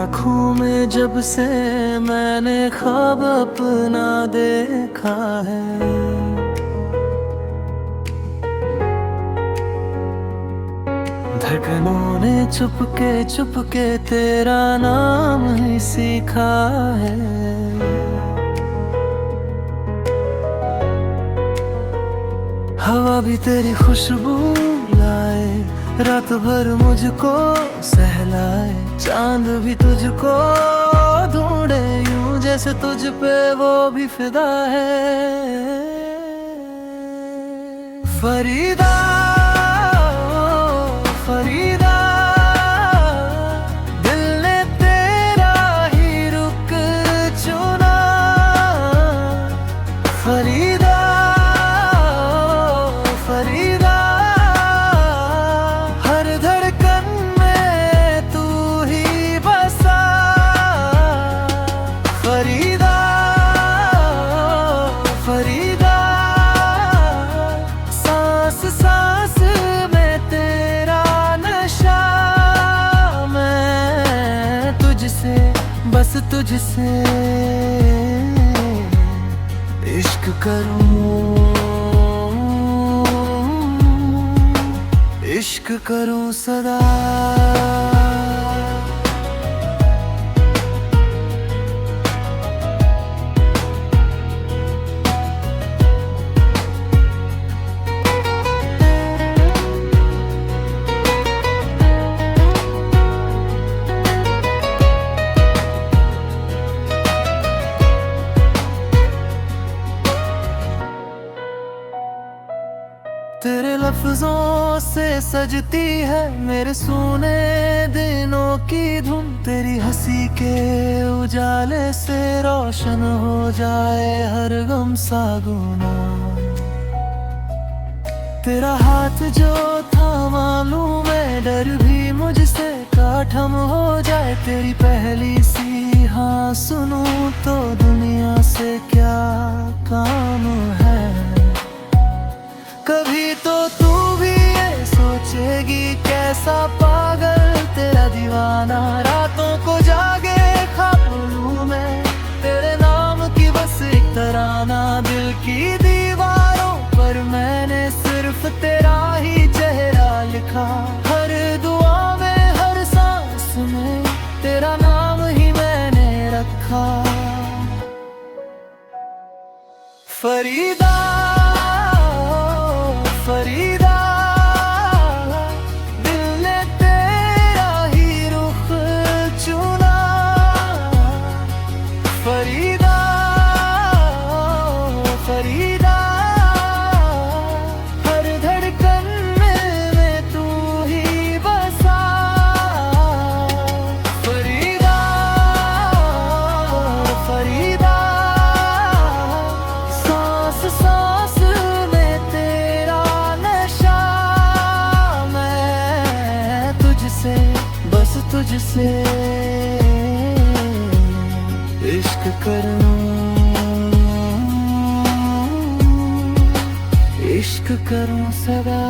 आँखों में जब से मैंने ख्वाब अपना देखा है, धड़कनों ने चुपके तेरा नाम ही सीखा है। हवा भी तेरी खुशबू लाए, रात भर मुझको सहलाए, चांद भी तुझको ढूंढे यूं जैसे तुझ पे वो भी फिदा है। फरीदा फरीदा दिल ने तेरा ही रुख चुना। फरीदा फरीदा हर धड़कन में तू ही बसा। फरीदा फरीदा सांस सांस में तेरा नशा। मैं तुझसे बस तुझसे इश्क करूं, इश्क करूं सदा। तेरे लफ्जों से सजती है मेरे सुने दिनों की धुन। तेरी हंसी के उजाले से रोशन हो जाए हर गम सा गुना। तेरा हाथ जो था मालूम है डर भी मुझसे काठम हो जाए। तेरी पहली सी हाँ सुनूं तो दुनिया से क्या काम है। कभी तो तू भी ये सोचेगी कैसा पागल तेरा दीवाना। रातों को जागे ख्वाब लूं मैं तेरे नाम की बस एक तराना। दिल की दीवारों पर मैंने सिर्फ तेरा ही चेहरा लिखा। हर दुआ में हर सांस में तेरा नाम ही मैंने रखा। फरीदा फरीदा दिल ने तेरा ही रुख चुना। फरीदा फरीदा हर धड़कन में तू ही बसा। फरीदा फरीदा सांस सांस बस तुझसे इश्क करूं, इश्क करूं सदा।